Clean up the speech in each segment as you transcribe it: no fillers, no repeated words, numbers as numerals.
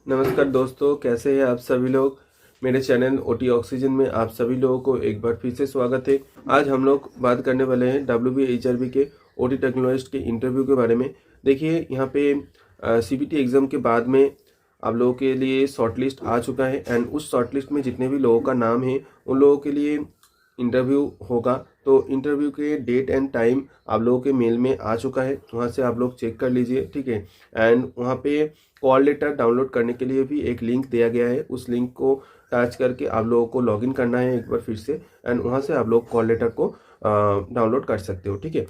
नमस्कार दोस्तों, कैसे हैं आप सभी लोग। मेरे चैनल ओटी ऑक्सीजन में आप सभी लोगों को एक बार फिर से स्वागत है। आज हम लोग बात करने वाले हैं WBHRB के ओटी टेक्नोलॉजिस्ट के इंटरव्यू के बारे में। देखिए यहाँ पे CBT एग्ज़ाम के बाद में आप लोगों के लिए शॉर्टलिस्ट आ चुका है एंड उस शॉर्टलिस्ट में जितने भी लोगों का नाम है उन लोगों के लिए इंटरव्यू होगा। तो इंटरव्यू के डेट एंड टाइम आप लोगों के मेल में आ चुका है, वहाँ से आप लोग चेक कर लीजिए, ठीक है। एंड वहाँ पे कॉल लेटर डाउनलोड करने के लिए भी एक लिंक दिया गया है। उस लिंक को टच करके आप लोगों को लॉगिन करना है एक बार फिर से एंड वहाँ से आप लोग कॉल लेटर को डाउनलोड कर सकते हो, ठीक है।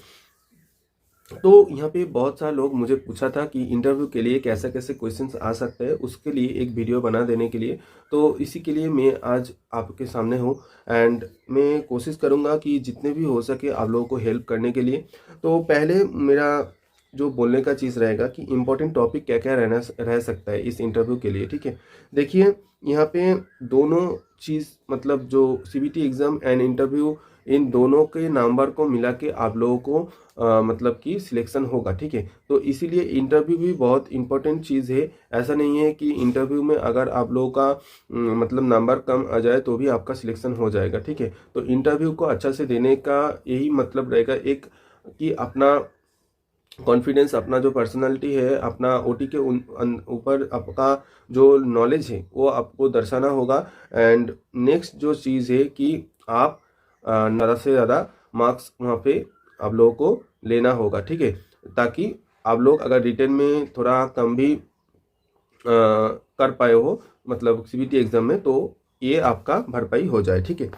तो यहाँ पे बहुत सारे लोग मुझे पूछा था कि इंटरव्यू के लिए कैसे कैसे क्वेश्चंस आ सकते हैं, उसके लिए एक वीडियो बना देने के लिए। तो इसी के लिए मैं आज आपके सामने हूँ एंड मैं कोशिश करूँगा कि जितने भी हो सके आप लोगों को हेल्प करने के लिए। तो पहले मेरा जो बोलने का चीज़ रहेगा कि इम्पोर्टेंट टॉपिक क्या क्या रह सकता है इस इंटरव्यू के लिए, ठीक है। देखिए यहाँ पे दोनों चीज़ मतलब जो CBT एग्ज़ाम एंड इंटरव्यू, इन दोनों के नंबर को मिला के आप लोगों को मतलब कि सिलेक्शन होगा, ठीक है। तो इसीलिए इंटरव्यू भी बहुत इंपॉर्टेंट चीज़ है। ऐसा नहीं है कि इंटरव्यू में अगर आप लोगों का मतलब नंबर कम आ जाए तो भी आपका सिलेक्शन हो जाएगा, ठीक है। तो इंटरव्यू को अच्छा से देने का यही मतलब रहेगा एक, कि अपना कॉन्फिडेंस, अपना जो पर्सनालिटी है, अपना ओटी के ऊपर आपका जो नॉलेज है वो आपको दर्शाना होगा। एंड नेक्स्ट जो चीज़ है कि आप ज़्यादा से ज़्यादा मार्क्स वहाँ पे आप लोगों को लेना होगा, ठीक है। ताकि आप लोग अगर रिटर्न में थोड़ा कम भी कर पाए हो मतलब CBT एग्ज़ाम में, तो ये आपका भरपाई हो जाए, ठीक है।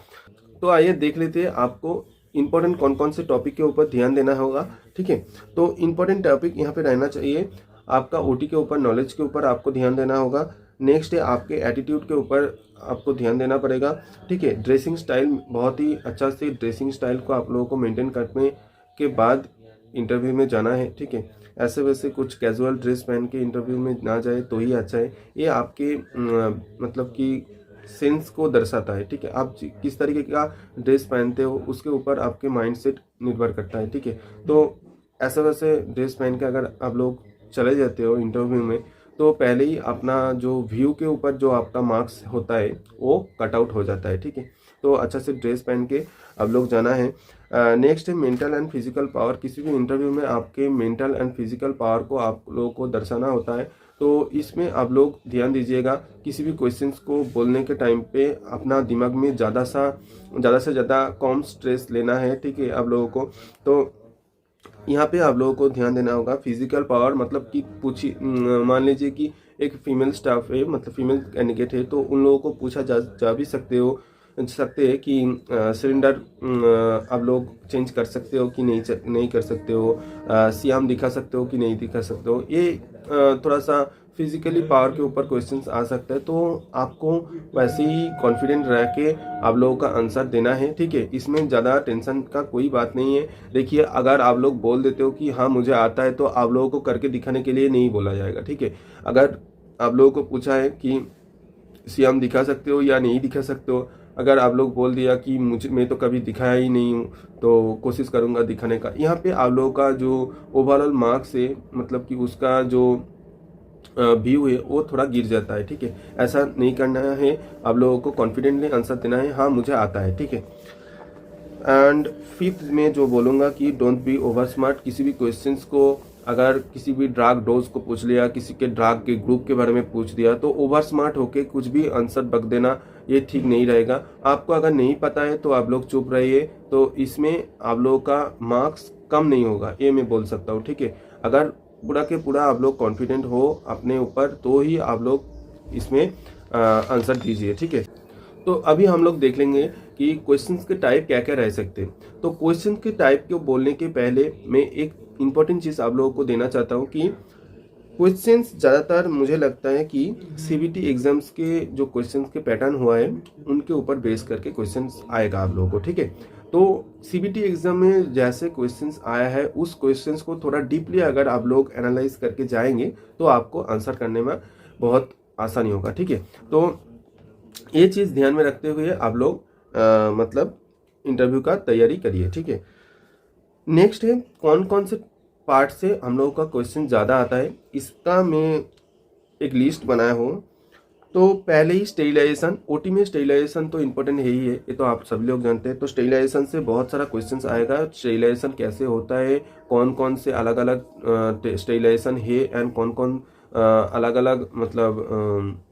तो आइए देख लेते हैं आपको इंपॉर्टेंट कौन कौन से टॉपिक के ऊपर ध्यान देना होगा, ठीक है। तो इंपॉर्टेंट टॉपिक यहाँ पे रहना चाहिए आपका ओटी के ऊपर, नॉलेज के ऊपर आपको ध्यान देना होगा। नेक्स्ट है आपके एटीट्यूड के ऊपर आपको ध्यान देना पड़ेगा, ठीक है। ड्रेसिंग स्टाइल, बहुत ही अच्छा से ड्रेसिंग स्टाइल को आप लोगों को मेंटेन करने के बाद इंटरव्यू में जाना है, ठीक है। ऐसे वैसे कुछ कैजुअल ड्रेस पहन के इंटरव्यू में ना जाए तो ही अच्छा है। ये आपके मतलब कि सेंस को दर्शाता है, ठीक है। आप किस तरीके का ड्रेस पहनते हो उसके ऊपर आपके माइंडसेट निर्भर करता है, ठीक है। तो ऐसे वैसे ड्रेस पहन के अगर आप लोग चले जाते हो इंटरव्यू में तो पहले ही अपना जो व्यू के ऊपर जो आपका मार्क्स होता है वो कट आउट हो जाता है, ठीक है। तो अच्छा से ड्रेस पहन के आप लोग जाना है। नेक्स्ट है मेंटल एंड फिजिकल पावर। किसी भी इंटरव्यू में आपके मेंटल एंड फिजिकल पावर को आप लोगों को दर्शाना होता है। तो इसमें आप लोग ध्यान दीजिएगा, किसी भी क्वेश्चंस को बोलने के टाइम पे अपना दिमाग में ज़्यादा से ज़्यादा कम स्ट्रेस लेना है, ठीक है आप लोगों को। तो यहाँ पे आप लोगों को ध्यान देना होगा फिजिकल पावर, मतलब कि मान लीजिए कि एक फीमेल स्टाफ है, मतलब फीमेल कैंडिडेट है, तो उन लोगों को पूछा जा भी सकते हैं कि सिलेंडर आप लोग चेंज कर सकते हो कि नहीं कर सकते हो, सियाम दिखा सकते हो कि नहीं दिखा सकते हो। ये थोड़ा सा फिजिकली पावर के ऊपर क्वेश्चंस आ सकता है। तो आपको वैसे ही कॉन्फिडेंट रह के आप लोगों का आंसर देना है, ठीक है। इसमें ज़्यादा टेंशन का कोई बात नहीं है। देखिए अगर आप लोग बोल देते हो कि हाँ मुझे आता है, तो आप लोगों को करके दिखाने के लिए नहीं बोला जाएगा, ठीक है। अगर आप लोगों को पूछा है कि सियाम दिखा सकते हो या नहीं दिखा सकते हो, अगर आप लोग बोल दिया कि मैं तो कभी दिखाया ही नहीं हूँ तो कोशिश करूँगा दिखाने का, यहाँ पे आप लोगों का जो ओवरऑल मार्क्स है, मतलब कि उसका जो व्यू है वो थोड़ा गिर जाता है, ठीक है। ऐसा नहीं करना है, आप लोगों को कॉन्फिडेंटली आंसर देना है, हाँ मुझे आता है, ठीक है। एंड फिफ्थ में जो बोलूँगा कि डोंट बी ओवर स्मार्ट। किसी भी क्वेश्चंस को अगर किसी भी ड्रग डोज को पूछ लिया, किसी के ड्रग के ग्रुप के बारे में पूछ दिया, तो ओवर स्मार्ट होके कुछ भी आंसर बक देना ये ठीक नहीं रहेगा। आपको अगर नहीं पता है तो आप लोग चुप रहिए, तो इसमें आप लोगों का मार्क्स कम नहीं होगा, ये मैं बोल सकता हूँ, ठीक है। अगर पूरा के पूरा आप लोग कॉन्फिडेंट हो अपने ऊपर तो ही आप लोग इसमें आंसर दीजिए, ठीक है। तो अभी हम लोग देख लेंगे कि क्वेश्चंस के टाइप क्या क्या रह सकते हैं। तो क्वेश्चन के टाइप को बोलने के पहले मैं एक इम्पॉर्टेंट चीज़ आप लोगों को देना चाहता हूँ कि क्वेश्चंस ज़्यादातर मुझे लगता है कि CBT एग्जाम्स के जो क्वेश्चंस के पैटर्न हुआ है उनके ऊपर बेस करके क्वेश्चंस आएगा आप लोगों को, ठीक है। तो CBT एग्जाम में जैसे क्वेश्चंस आया है उस क्वेश्चंस को थोड़ा डीपली अगर आप लोग एनालाइज करके जाएंगे तो आपको आंसर करने में बहुत आसानी होगा, ठीक है। तो ये चीज़ ध्यान में रखते हुए आप लोग मतलब इंटरव्यू का तैयारी करिए, ठीक है। नेक्स्ट है कौन कौन से पार्ट से हम लोगों का क्वेश्चन ज़्यादा आता है, इसका मैं एक लिस्ट बनाया हो, तो पहले ही स्टेरिलाइजेशन, ओटी में स्टेरिलाइजेशन तो इम्पोर्टेंट है ही है, ये तो आप सभी लोग जानते हैं। तो स्टेरिलाइजेशन से बहुत सारा क्वेश्चंस आएगा, स्टेरिलाइजेशन कैसे होता है, कौन कौन से अलग अलग स्टेरिलाइजेशन है एंड कौन कौन अलग अलग मतलब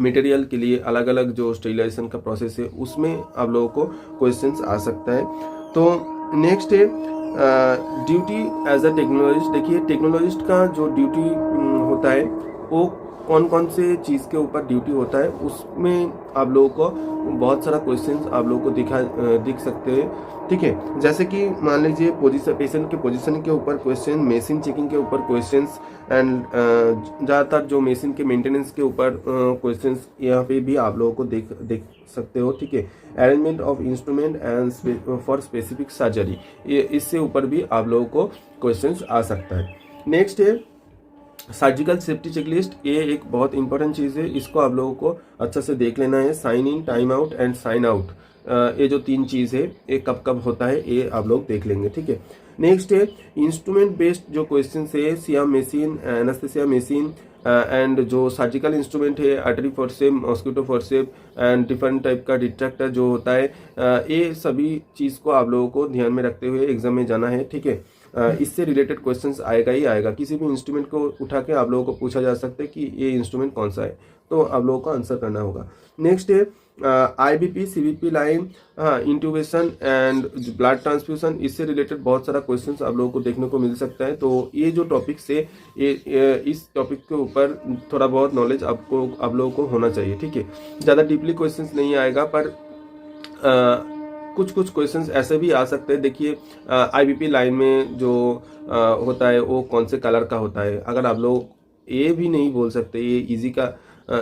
मटेरियल के लिए अलग अलग जो स्टेरिलाइजेशन का प्रोसेस है, उसमें आप लोगों को क्वेश्चंस आ सकता है। तो नेक्स्ट है ड्यूटी एज अ टेक्नोलॉजिस्ट। देखिए टेक्नोलॉजिस्ट का जो ड्यूटी होता है वो कौन कौन से चीज़ के ऊपर ड्यूटी होता है, उसमें आप लोगों को बहुत सारा क्वेश्चंस आप लोगों को दिख सकते हैं। ठीक है, जैसे कि मान लीजिए पेशेंट के पोजीशन के ऊपर क्वेश्चन, मशीन चेकिंग के ऊपर क्वेश्चंस एंड ज़्यादातर जो मशीन के मेंटेनेंस के ऊपर क्वेश्चंस यहाँ पे भी आप लोगों को देख सकते हो। ठीक है, arrangement of instrument and for specific surgery, ये इससे ऊपर भी आप लोगों को क्वेश्चंस आ सकता है। नेक्स्ट है सर्जिकल सेफ्टी चेकलिस्ट। ये एक बहुत इंपॉर्टेंट चीज़ है, इसको आप लोगों को अच्छा से देख लेना है। Sign in, time out and sign out, ये जो 3 चीज़ है ये कब कब होता है ये आप लोग देख लेंगे। ठीक है, नेक्स्ट है इंस्ट्रूमेंट बेस्ड जो क्वेश्चन है, CM machine, anaesthesia machine and जो सर्जिकल इंस्ट्रूमेंट है, artery forcep, mosquito forcep and different type का डिट्रैक्टर जो होता है, ये सभी चीज़ को आप लोगों को ध्यान में रखते हुए एग्जाम में जाना है। ठीक है, इससे रिलेटेड क्वेश्चंस आएगा ही आएगा। किसी भी इंस्ट्रूमेंट को उठा के आप लोगों को पूछा जा सकता है कि ये इंस्ट्रूमेंट कौन सा है, तो आप लोगों को आंसर करना होगा। नेक्स्ट है IBP, CBP line, intubation and blood transfusion, इससे रिलेटेड बहुत सारा क्वेश्चंस आप लोगों को देखने को मिल सकता है। तो ये जो टॉपिक्स है इस टॉपिक के ऊपर थोड़ा बहुत नॉलेज आप लोगों को होना चाहिए। ठीक है, ज़्यादा डीपली क्वेश्चंस नहीं आएगा, पर कुछ कुछ क्वेश्चंस ऐसे भी आ सकते हैं। देखिए आईबीपी लाइन में जो होता है वो कौन से कलर का होता है, अगर आप लोग ये भी नहीं बोल सकते, ये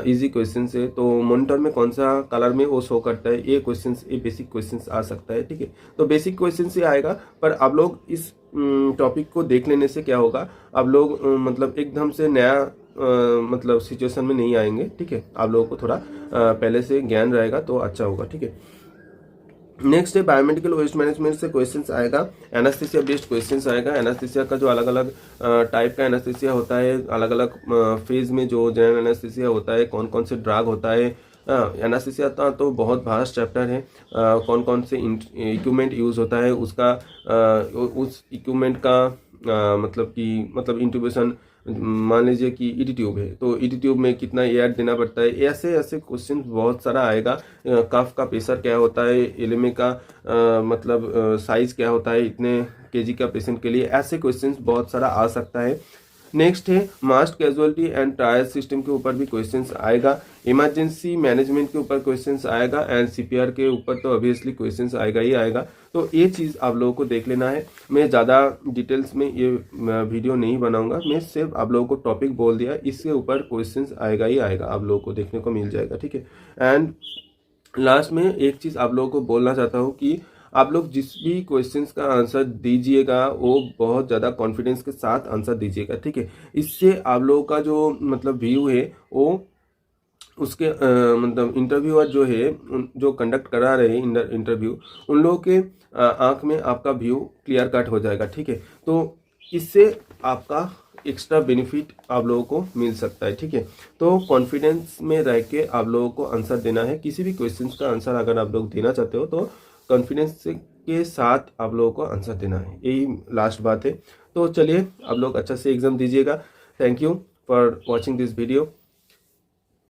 इजी क्वेश्चन है, तो मॉनिटर में कौन सा कलर में वो शो करता है, ये बेसिक क्वेश्चंस आ सकता है। ठीक है, तो बेसिक क्वेश्चन से आएगा, पर आप लोग इस टॉपिक को देख लेने से क्या होगा, आप लोग मतलब एकदम से नया मतलब सिचुएशन में नहीं आएंगे। ठीक है, आप लोगों को थोड़ा पहले से ज्ञान रहेगा तो अच्छा होगा। ठीक है, नेक्स्ट है बायोमेडिकल वेस्ट मैनेजमेंट से क्वेश्चंस आएगा, एनास्थेसिया बेस्ड क्वेश्चंस आएगा। एनास्थेसिया का जो अलग अलग टाइप का एनास्थेसिया होता है, अलग अलग फेज में जो जनरल एनास्थेसिया होता है, कौन कौन से ड्रग होता है, एनास्थेसिया का तो बहुत भास्ट चैप्टर है। कौन कौन से इक्विपमेंट यूज होता है, उसका उस इक्विपमेंट का मतलब इंट्यूबेशन, मान लीजिए कि ईडी ट्यूब है तो ईडी ट्यूब में कितना एयर देना पड़ता है, ऐसे ऐसे क्वेश्चन बहुत सारा आएगा। कफ का प्रेशर क्या होता है, एलएमए का मतलब साइज क्या होता है इतने केजी का पेशेंट के लिए, ऐसे क्वेश्चंस बहुत सारा आ सकता है। नेक्स्ट है मास्ट कैजुअलिटी एंड ट्रायल सिस्टम के ऊपर भी क्वेश्चंस आएगा। इमरजेंसी मैनेजमेंट के ऊपर क्वेश्चंस आएगा एंड सीपीआर के ऊपर तो ऑब्वियसली क्वेश्चंस आएगा ही आएगा। तो ये चीज़ आप लोगों को देख लेना है। मैं ज़्यादा डिटेल्स में ये वीडियो नहीं बनाऊंगा, मैं सिर्फ आप लोगों को टॉपिक बोल दिया, इसके ऊपर क्वेश्चंस आएगा ही आएगा, आप लोगों को देखने को मिल जाएगा। ठीक है, एंड लास्ट में एक चीज़ आप लोगों को बोलना चाहता हूँ कि आप लोग जिस भी क्वेश्चंस का आंसर दीजिएगा वो बहुत ज़्यादा कॉन्फिडेंस के साथ आंसर दीजिएगा। ठीक है, इससे आप लोगों का जो मतलब व्यू है वो उसके मतलब इंटरव्यूअर जो है जो कंडक्ट करा रहे हैं इंटरव्यू, उन लोगों के आंख में आपका व्यू क्लियर कट हो जाएगा। ठीक है, तो इससे आपका एक्स्ट्रा बेनिफिट आप लोगों को मिल सकता है। ठीक है, तो कॉन्फिडेंस में रह के आप लोगों को आंसर देना है। किसी भी क्वेश्चन का आंसर अगर आप लोग देना चाहते हो तो कॉन्फिडेंस के साथ आप लोगों को आंसर देना है, यही लास्ट बात है। तो चलिए आप लोग अच्छा से एग्जाम दीजिएगा। Thank you for watching this video.